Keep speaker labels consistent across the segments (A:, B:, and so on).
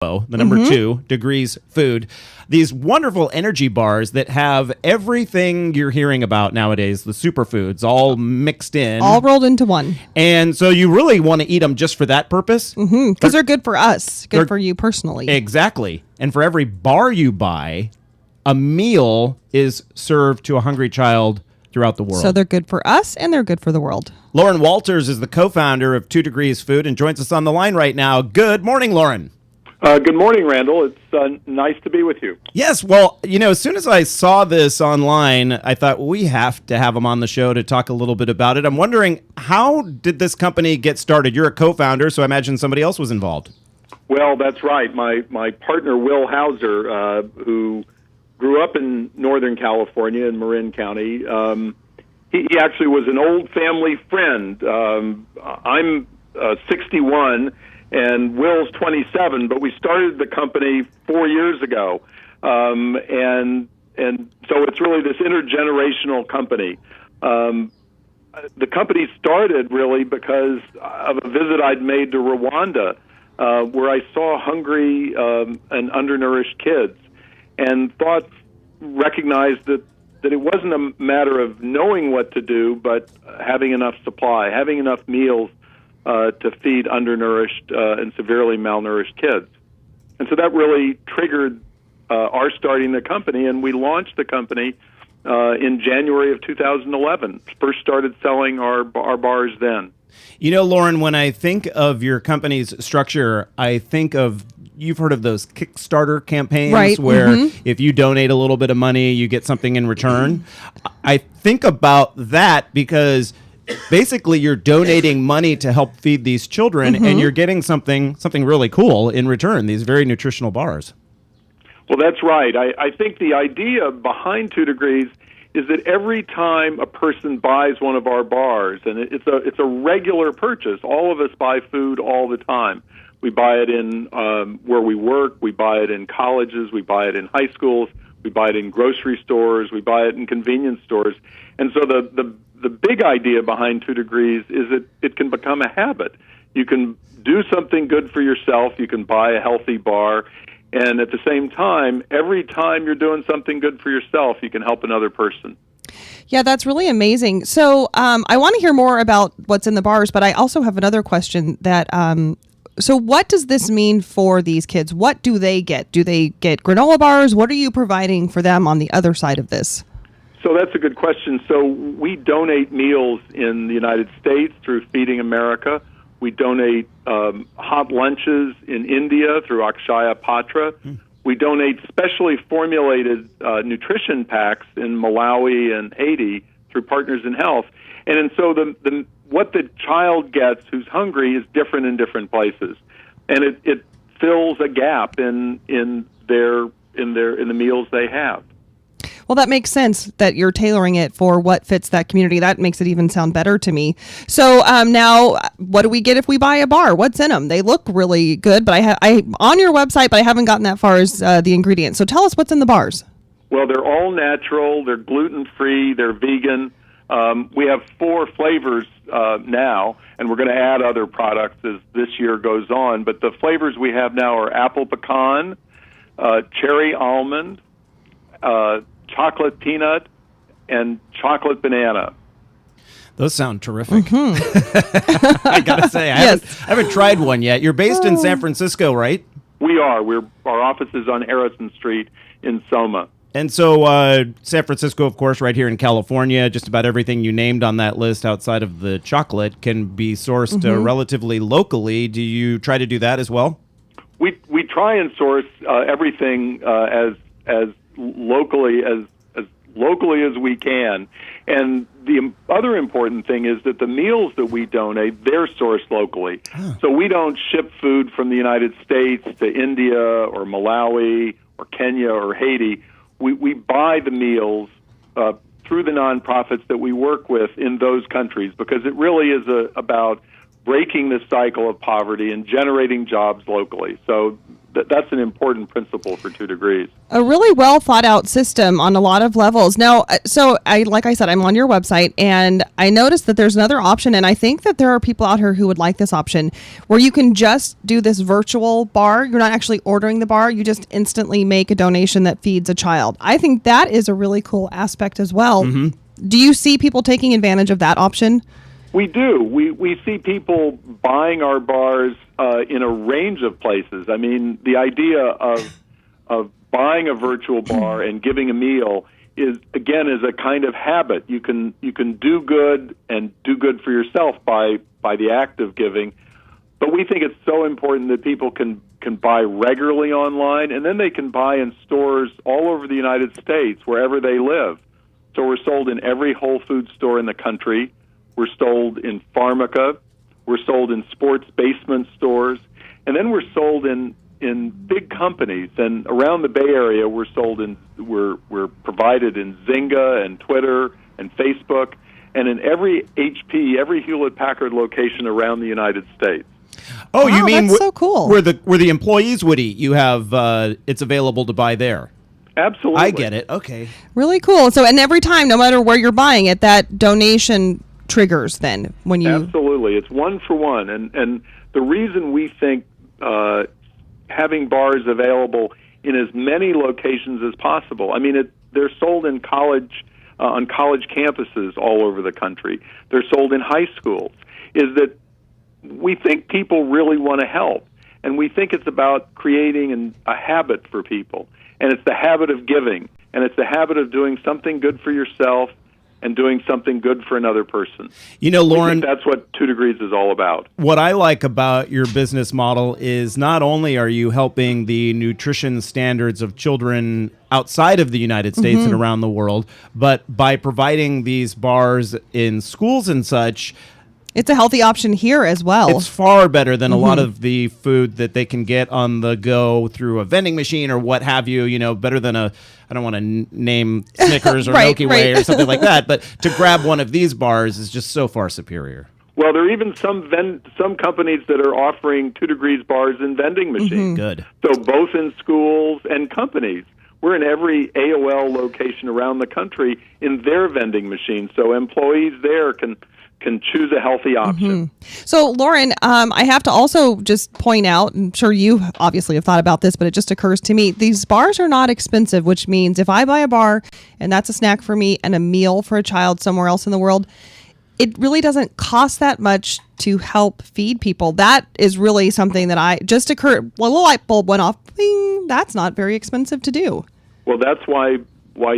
A: the number 2, Degrees Food. These wonderful energy bars that have everything you're hearing about nowadays, the superfoods, all mixed in.
B: All rolled into one.
A: And so you really want to eat them just for that purpose?
B: Because they're good for us, good for you personally.
A: Exactly. And for every bar you buy, a meal is served to a hungry child throughout the world.
B: So they're good for us and they're good for the world.
A: Lauren Walters is the co-founder of 2 Degrees Food and joins us on the line right now. Good morning, Lauren.
C: Good morning, Randall. It's nice to be with you.
A: Yes, well, as soon as I saw this online, I thought we have to have him on the show to talk a little bit about it. I'm wondering, how did this company get started? You're a co-founder, so I imagine somebody else was involved.
C: Well, that's right. My partner, Will Hauser, who grew up in Northern California in Marin County, he actually was an old family friend. I'm 61. And Will's 27, but we started the company 4 years ago, and so it's really this intergenerational company. The company started really because of a visit I'd made to Rwanda, where I saw hungry and undernourished kids, and recognized that it wasn't a matter of knowing what to do, but having enough supply, having enough meals to feed undernourished and severely malnourished kids. And so that really triggered our starting the company, and we launched the company in January of 2011. First started selling our bars then.
A: Lauren, when I think of your company's structure, I think of, you've heard of those Kickstarter campaigns,
B: right,
A: where if you donate a little bit of money, you get something in return. I think about that because basically you're donating money to help feed these children, and you're getting something really cool in return, these very nutritional bars.
C: Well, that's right. I think the idea behind 2 Degrees is that every time a person buys one of our bars, and it's a regular purchase, all of us buy food all the time. We buy it in where we work, we buy it in colleges, we buy it in high schools, we buy it in grocery stores, we buy it in convenience stores. And so the big idea behind 2 Degrees is that it can become a habit. You can do something good for yourself. You can buy a healthy bar. And at the same time, every time you're doing something good for yourself, you can help another person.
B: Yeah, that's really amazing. So I want to hear more about what's in the bars, but I also have another question that so what does this mean for these kids? What do they get? Do they get granola bars? What are you providing for them on the other side of this?
C: So that's a good question. So we donate meals in the United States through Feeding America. We donate hot lunches in India through Akshaya Patra. We donate specially formulated nutrition packs in Malawi and Haiti through Partners in Health. And so what the child gets who's hungry is different in different places, and it fills a gap in the meals they have.
B: Well, that makes sense that you're tailoring it for what fits that community. That makes it even sound better to me. So now, what do we get if we buy a bar? What's in them? They look really good, but I on your website, but I haven't gotten that far as the ingredients. So tell us what's in the bars.
C: Well, they're all natural. They're gluten-free. They're vegan. We have 4 flavors now, and we're going to add other products as this year goes on. But the flavors we have now are apple pecan, cherry almond, chocolate peanut, and chocolate banana.
A: Those sound terrific. I gotta say, I haven't tried one yet. You're based in San Francisco, right?
C: We are. Our office is on Harrison Street in Soma.
A: And so San Francisco, of course, right here in California, just about everything you named on that list outside of the chocolate can be sourced relatively locally. Do you try to do that as well?
C: We try and source everything as locally as we can. And the other important thing is that the meals that we donate, they're sourced locally. So we don't ship food from the United States to India or Malawi or Kenya or Haiti. We buy the meals through the nonprofits that we work with in those countries, because it really is about breaking the cycle of poverty and generating jobs locally. So that's an important principle for 2 Degrees.
B: A really well thought out system on a lot of levels. Now, like I said, I'm on your website and I noticed that there's another option. And I think that there are people out here who would like this option where you can just do this virtual bar. You're not actually ordering the bar. You just instantly make a donation that feeds a child. I think that is a really cool aspect as well. Do you see people taking advantage of that option?
C: We do. We see people buying our bars in a range of places. I mean, the idea of buying a virtual bar and giving a meal is a kind of habit. You can do good and do good for yourself by the act of giving. But we think it's so important that people can buy regularly online, and then they can buy in stores all over the United States, wherever they live. So we're sold in every Whole Foods store in the country. We're sold in Pharmaca. We're sold in sports basement stores. And then we're sold in big companies. And around the Bay Area, we're provided in Zynga and Twitter and Facebook, and in every HP, every Hewlett-Packard location around the United States.
A: Oh,
B: Wow,
A: you mean
B: that's so cool.
A: where the employees would eat? You have it's available to buy there.
C: Absolutely.
A: I get it. Okay.
B: Really cool. So, and every time, no matter where you're buying it, that donation triggers then when you...
C: Absolutely. It's 1 for 1. And the reason we think having bars available in as many locations as possible, I mean, they're sold in on college campuses all over the country. They're sold in high schools, is that we think people really want to help. And we think it's about creating a habit for people. And it's the habit of giving. And it's the habit of doing something good for yourself and doing something good for another person.
A: You know, Lauren,
C: that's what 2 Degrees is all about.
A: What I like about your business model is not only are you helping the nutrition standards of children outside of the United States and around the world, but by providing these bars in schools and such,
B: it's a healthy option here as well.
A: it's far better than a lot of the food that they can get on the go through a vending machine or what have you. You know, better than I don't want to name Snickers or Milky Way or something like that, but to grab one of these bars is just so far superior.
C: Well, there are even some companies that are offering 2 Degrees bars in vending machines.
A: Good.
C: So both in schools and companies. We're in every AOL location around the country in their vending machines, so employees there can choose a healthy option.
B: So, Lauren, I have to also just point out, I'm sure you obviously have thought about this, but it just occurs to me, these bars are not expensive, which means if I buy a bar and that's a snack for me and a meal for a child somewhere else in the world, it really doesn't cost that much to help feed people. That is really something that a little light bulb went off. Bing, that's not very expensive to do.
C: Well, that's why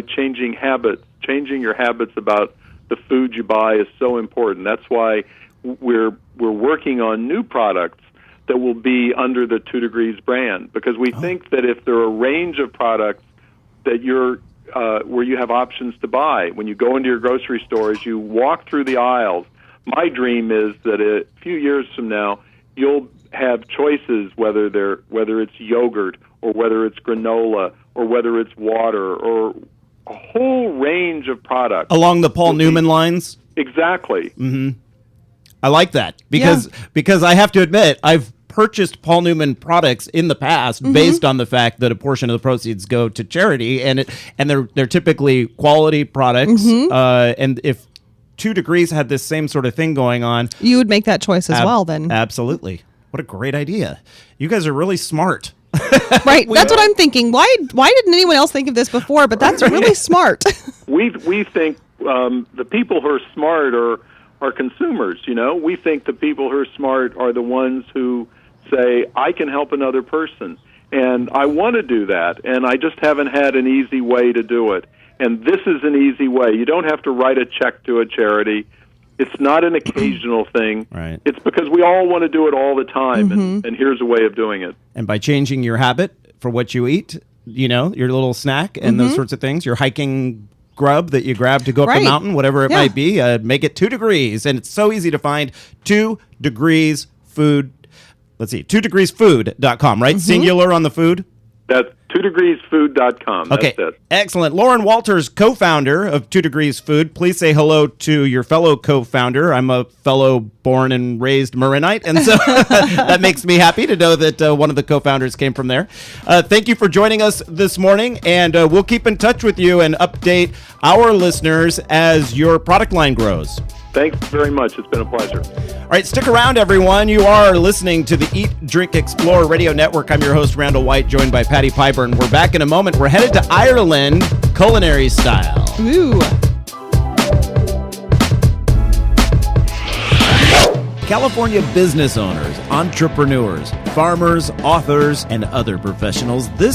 C: changing your habits about the food you buy is so important. That's why we're working on new products that will be under the 2 Degrees brand, because we think that if there are a range of products that where you have options to buy, when you go into your grocery stores, you walk through the aisles. My dream is that a few years from now, you'll have choices whether it's yogurt or whether it's granola or whether it's water or a whole range of products.
A: Along the Paul Newman lines?
C: Exactly.
A: I like that because I have to admit, I've purchased Paul Newman products in the past based on the fact that a portion of the proceeds go to charity, and they're typically quality products. And if 2 Degrees had this same sort of thing going on,
B: you would make that choice as well then.
A: Absolutely. What a great idea. You guys are really smart.
B: Right. That's what I'm thinking. Why didn't anyone else think of this before? But that's really smart.
C: We think the people who are smart are consumers, you know. We think the people who are smart are the ones who say, I can help another person, and I want to do that, and I just haven't had an easy way to do it. And this is an easy way. You don't have to write a check to a charity. It's not an occasional thing.
A: Right.
C: It's because we all want to do it all the time, and here's a way of doing it.
A: And by changing your habit for what you eat, you know, your little snack and those sorts of things, your hiking grub that you grab to go up the mountain, whatever it might be, make it 2 Degrees. And it's so easy to find. 2 Degrees Food. Let's see, 2degreesfood.com, right? Singular on the food?
C: That's 2degreesfood.com. That's
A: Okay,
C: it.
A: excellent. Lauren Walters, co-founder of 2 Degrees Food. Please say hello to your fellow co-founder. I'm a fellow born and raised Marinite, and so that makes me happy to know that one of the co-founders came from there. Thank you for joining us this morning, and we'll keep in touch with you and update our listeners as your product line grows.
C: Thanks very much. It's been a pleasure.
A: All right, stick around, everyone. You are listening to the Eat, Drink, Explore Radio Network. I'm your host, Randall White, joined by Patty Pyburn. We're back in a moment. We're headed to Ireland, culinary style.
B: Ooh.
A: California business owners, entrepreneurs, farmers, authors, and other professionals, this